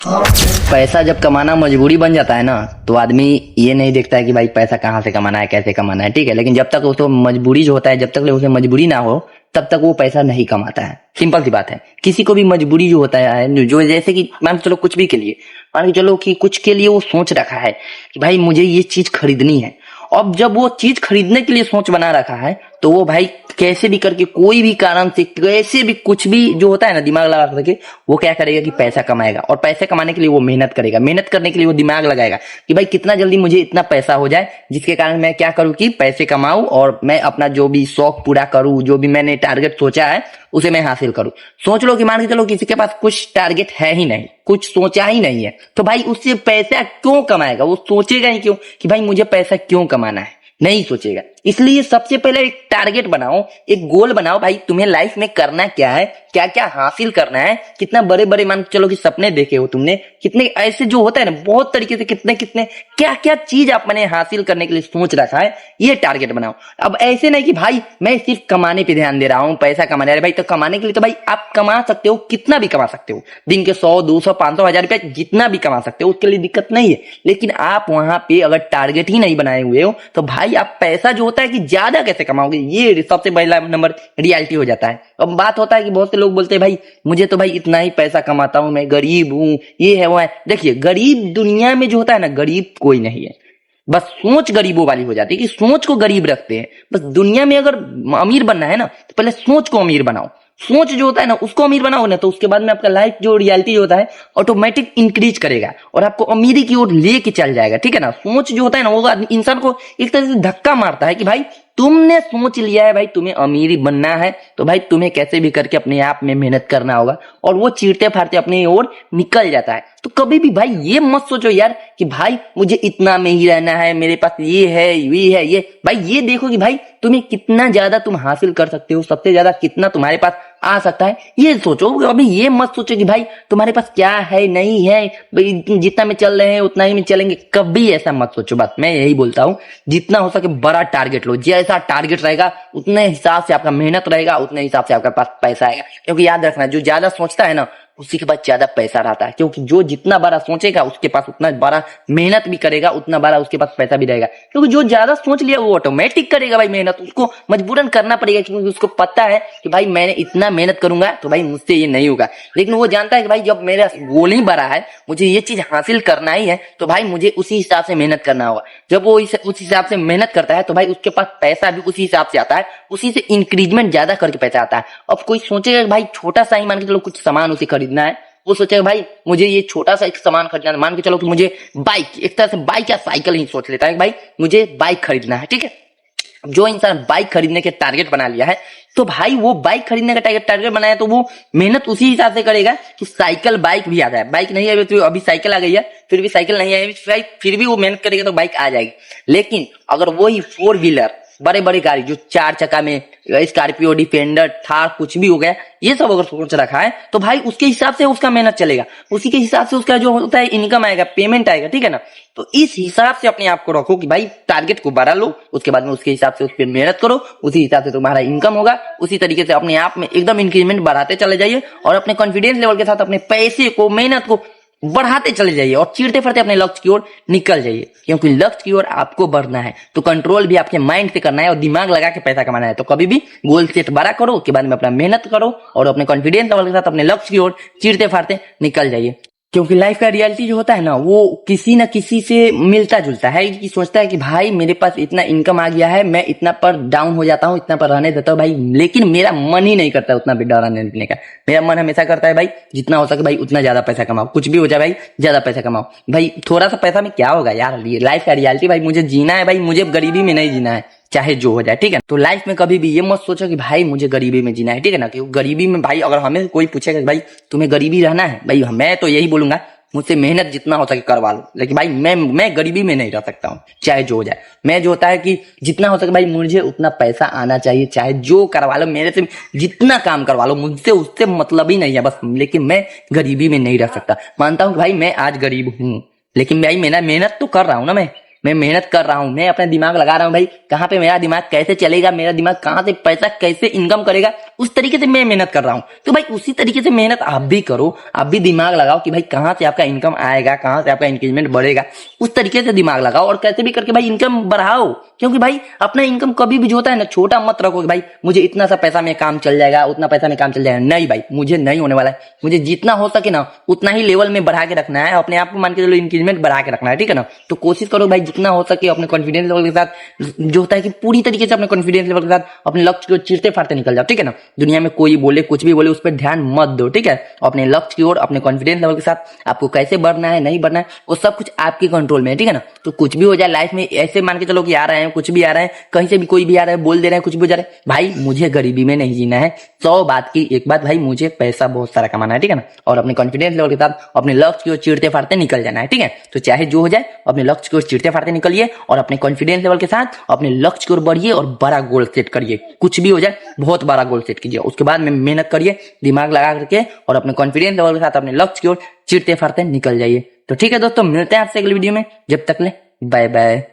पैसा जब कमाना मजबूरी बन जाता है ना, तो आदमी ये नहीं देखता है कि भाई पैसा कहाँ से कमाना है, कैसे कमाना है, ठीक है। लेकिन जब तक उसको मजबूरी जो होता है, जब तक उसे मजबूरी ना हो, तब तक वो पैसा नहीं कमाता है। सिंपल सी बात है। किसी को भी मजबूरी जो होता है, जो जैसे कि मान के चलो कुछ भी के लिए, मान के चलो कि कुछ के लिए वो सोच रखा है कि भाई मुझे ये चीज खरीदनी है। अब जब वो चीज खरीदने के लिए सोच बना रखा है, तो वो भाई कैसे भी करके, कोई भी कारण से, कैसे भी, कुछ भी जो होता है ना, दिमाग लगा करके वो क्या करेगा कि पैसा कमाएगा। और पैसे कमाने के लिए वो मेहनत करेगा, मेहनत करने के लिए वो दिमाग लगाएगा कि भाई कितना जल्दी मुझे इतना पैसा हो जाए, जिसके कारण मैं क्या करूं कि पैसे कमाऊं और मैं अपना जो भी शौक पूरा करूं, जो भी मैंने टारगेट सोचा है उसे मैं हासिल करूं। सोच लो कि मान के चलो किसी के पास कुछ टारगेट है ही नहीं, कुछ सोचा ही नहीं है, तो भाई उससे पैसा क्यों कमाएगा? वो सोचेगा ही क्यों कि भाई मुझे पैसा क्यों कमाना है? नहीं सोचेगा। इसलिए सबसे पहले एक टारगेट बनाओ, एक गोल बनाओ। भाई तुम्हें लाइफ में करना क्या है, क्या क्या हासिल करना है, कितना बड़े बड़े मान चलो कि सपने देखे हो तुमने, कितने ऐसे जो होता है ना, बहुत तरीके से कितने कितने क्या क्या चीज आपने हासिल करने के लिए सोच रखा है, ये टारगेट बनाओ। अब ऐसे नहीं कि भाई मैं सिर्फ कमाने पे ध्यान दे रहा हूं, पैसा कमाने। अरे भाई तो कमाने के लिए तो भाई आप कमा सकते हो, कितना भी कमा सकते हो, दिन के 100 200 500 1000 रुपया जितना भी कमा सकते हो, उसके लिए दिक्कत नहीं है। लेकिन आप वहां पे अगर टारगेट ही नहीं बनाए हुए हो, तो भाई आप पैसा जो होता है कि ज्यादा कैसे कमाओगे, ये सबसे पहला नंबर रियलिटी हो जाता है। अब बात होता है कि बहुत से लोग बोलते हैं भाई मुझे तो भाई इतना ही पैसा कमाता हूं, मैं गरीब हूं, ये है वो है। देखिए गरीब दुनिया में जो होता है ना, गरीब कोई नहीं है, बस सोच गरीबों वाली हो जाती है कि सोच को गरीब रखते हैं। बस दुनिया में अगर अमीर बनना है ना, तो पहले सोच को अमीर बनाओ। सोच जो होता है ना उसको अमीर बनाओ ना, तो उसके बाद में आपका लाइफ जो रियलिटी होता है ऑटोमेटिक इंक्रीज करेगा और आपको अमीरी की ओर लेके चल जाएगा, ठीक है ना। सोच जो होता है ना वो इंसान को एक तरह से धक्का मारता है कि भाई तुमने सोच लिया है भाई तुम्हें अमीरी बनना है, तो भाई तुम्हें कैसे भी करके अपने आप में मेहनत करना होगा, और वो चीरते फाड़ते अपनी ओर निकल जाता है। तो कभी भी भाई ये मत सोचो यार कि भाई मुझे इतना में ही रहना है, मेरे पास ये है ये। भाई ये देखो कि भाई तुम्हें कितना ज्यादा तुम हासिल कर सकते हो, सबसे ज्यादा कितना तुम्हारे पास आ सकता है, ये सोचो। अभी ये मत सोचो कि भाई तुम्हारे पास क्या है नहीं है, जितना में चल रहे हैं उतना ही में चलेंगे, कभी ऐसा मत सोचो। बस मैं यही बोलता हूँ, जितना हो सके बड़ा टारगेट लो। जैसा टारगेट रहेगा उतने हिसाब से आपका मेहनत रहेगा, उतने हिसाब से आपके पास पैसा आएगा। क्योंकि याद रखना, जो ज्यादा सोचता है ना उसी के पास ज्यादा पैसा रहता है। क्योंकि जो जितना बड़ा सोचेगा उसके पास उतना बड़ा मेहनत भी करेगा, उतना बड़ा उसके पास पैसा भी रहेगा। क्योंकि जो ज्यादा सोच लिया वो ऑटोमेटिक करेगा भाई मेहनत, उसको मजबूरन करना पड़ेगा, क्योंकि उसको पता है कि भाई मैंने इतना मेहनत करूंगा तो भाई मुझसे ये नहीं होगा। लेकिन वो जानता है कि भाई जब मेरा गोल ही बड़ा है, मुझे ये चीज हासिल करना ही है, तो भाई मुझे उसी हिसाब से मेहनत करना होगा। जब वो उस हिसाब से मेहनत करता है तो भाई उसके पास पैसा भी उसी हिसाब से आता है, उसी से इंक्रीजमेंट ज्यादा करके पैसा आता है। अब कोई सोचेगा भाई छोटा सा ही मान के चलो कुछ सामान उसे खरीदना है, वो सोचेगा भाई मुझे ये छोटा सा एक सामान खरीदना है, मान के चलो कि मुझे बाइक, एक तरह से बाइक या साइकिल ही सोच लेता है कि भाई मुझे बाइक खरीदना है, ठीक है। जो इंसान बाइक खरीदने के टारगेट बना लिया है, तो भाई वो बाइक खरीदने का टारगेट बनाया, तो वो मेहनत उसी हिसाब से करेगा कि साइकिल बाइक भी आ जाए। बाइक नहीं है तो अभी साइकिल आ गई है, फिर भी साइकिल नहीं है, फिर भी वो मेहनत करेगा तो बाइक आ जाएगी। लेकिन अगर वही 4 व्हीलर बड़े बड़े गाड़ी जो 4 चक्का में, स्कॉर्पियो, डिफेंडर, थार कुछ भी हो गया, ये सब अगर सोच रखा है, तो भाई उसके हिसाब से उसका मेहनत चलेगा, उसी के हिसाब से उसका जो होता है इनकम आएगा, पेमेंट आएगा, ठीक है ना। तो इस हिसाब से अपने आप को रखो कि भाई टारगेट को बढ़ा लो, उसके बाद में उसके हिसाब से उस पर मेहनत करो, उसी हिसाब से तुम्हारा इनकम होगा। उसी तरीके से अपने आप में एकदम इंक्रीमेंट बढ़ाते चले जाइए और अपने कॉन्फिडेंस लेवल के साथ अपने पैसे को, मेहनत को बढ़ाते चले जाइए और चीरते फिरते अपने लक्ष्य की ओर निकल जाइए। क्योंकि लक्ष्य की ओर आपको बढ़ना है तो कंट्रोल भी आपके माइंड से करना है और दिमाग लगा के पैसा कमाना है। तो कभी भी गोल सेट बड़ा करो, उसके बाद में अपना मेहनत करो और अपने कॉन्फिडेंस लेवल के साथ अपने लक्ष्य की ओर चीरते फाड़ते निकल जाइए। क्योंकि लाइफ का रियलिटी जो होता है ना, वो किसी न किसी से मिलता जुलता है। कि सोचता है कि भाई मेरे पास इतना इनकम आ गया है, मैं इतना पर डाउन हो जाता हूँ, इतना पर रहने देता हूँ भाई, लेकिन मेरा मन ही नहीं करता उतना भी रहने देने का। मेरा मन हमेशा करता है भाई जितना हो सके भाई उतना ज्यादा पैसा कमाओ, कुछ भी हो जाए भाई ज्यादा पैसा कमाओ। भाई थोड़ा सा पैसा में क्या होगा यार, लाइफ का रियलिटी भाई मुझे जीना है, भाई मुझे गरीबी में नहीं जीना है, चाहे जो हो जाए, ठीक है। तो लाइफ में कभी भी ये मत सोचो कि भाई मुझे गरीबी में जीना है, ठीक है ना। क्योंकि गरीबी में भाई अगर हमें कोई पूछेगा भाई तुम्हें गरीबी रहना है, भाई मैं तो यही बोलूंगा मुझसे मेहनत जितना हो सके करवा लो, लेकिन भाई मैं गरीबी में नहीं रह सकता हूँ, चाहे जो हो जाए। मैं जो होता है कि जितना हो सके भाई मुझे उतना पैसा आना चाहिए, चाहे जो करवा लो, मेरे से जितना काम करवा लो, मुझसे उससे मतलब ही नहीं है बस। लेकिन मैं गरीबी में नहीं रह सकता। मानता हूँ कि भाई मैं आज गरीब हूँ, लेकिन भाई मैं मेहनत तो कर रहा हूँ ना, मैं मेहनत कर रहा हूँ, मैं अपना दिमाग लगा रहा हूँ भाई कहाँ पे मेरा दिमाग कैसे चलेगा, मेरा दिमाग कहाँ से पैसा कैसे इनकम करेगा, उस तरीके से मैं मेहनत कर रहा हूँ, तो भाई उसी तरीके से मेहनत आप भी करो, आप भी दिमाग लगाओ कि भाई कहाँ से आपका इनकम आएगा, कहाँ से आपका इंक्रीमेंट बढ़ेगा, उस तरीके से दिमाग लगाओ और कैसे भी करके भाई इनकम बढ़ाओ। क्योंकि भाई अपना इनकम कभी भी जो होता है ना, छोटा मत रखो कि भाई मुझे इतना सा पैसा में काम चल जाएगा, उतना पैसा में काम चल जाएगा। नहीं भाई, मुझे नहीं होने वाला है। मुझे जितना हो सके ना उतना ही लेवल में बढ़ा के रखना है, अपने आप को मान के चलो इंक्रीमेंट बढ़ा के रखना है, ठीक है ना। तो कोशिश करो भाई जितना हो सके अपने कॉन्फिडेंस लेवल के साथ, जो होता है कि पूरी तरीके से अपने कॉन्फिडेंस लेवल के साथ अपने लक्ष्य को चीरते फाड़ते निकल जाओ, ठीक है ना। दुनिया में कोई बोले कुछ भी बोले उस पर ध्यान मत दो, ठीक है। अपने लक्ष्य की ओर अपने कॉन्फिडेंस लेवल के साथ आपको कैसे बढ़ना है, नहीं बढ़ना है, वो सब कुछ आपके कंट्रोल में है, ठीक है ना। तो कुछ भी हो जाए लाइफ में, ऐसे मान के चलो कि आ रहे हैं, कुछ भी आ रहा है, कहीं से भी कोई भी आ रहा है, बोल दे रहे हैं, कुछ भी हो जा रहा है, भाई मुझे गरीबी में नहीं जीना है। 100 बात की एक बात, भाई मुझे पैसा बहुत सारा कमाना है, ठीक है ना। और अपने कॉन्फिडेंस लेवल के साथ अपने लक्ष्य की ओर चीरते फाड़ते निकल जाना है, ठीक है। तो चाहे जो हो जाए अपने लक्ष्य की ओर चीरते फाड़ते निकलिए और अपने कॉन्फिडेंस लेवल के साथ अपने लक्ष्य की ओर बढ़िए और बड़ा गोल सेट करिए। कुछ भी हो जाए बहुत बड़ा गोल सेट कीजिए, उसके बाद में मेहनत करिए दिमाग लगा करके और अपने कॉन्फिडेंस लेवल के साथ अपने लक्ष्य की ओर चीरते फाड़ते निकल जाइए। तो ठीक है दोस्तों, मिलते हैं आपसे अगली वीडियो में, जब तक ले बाय बाय।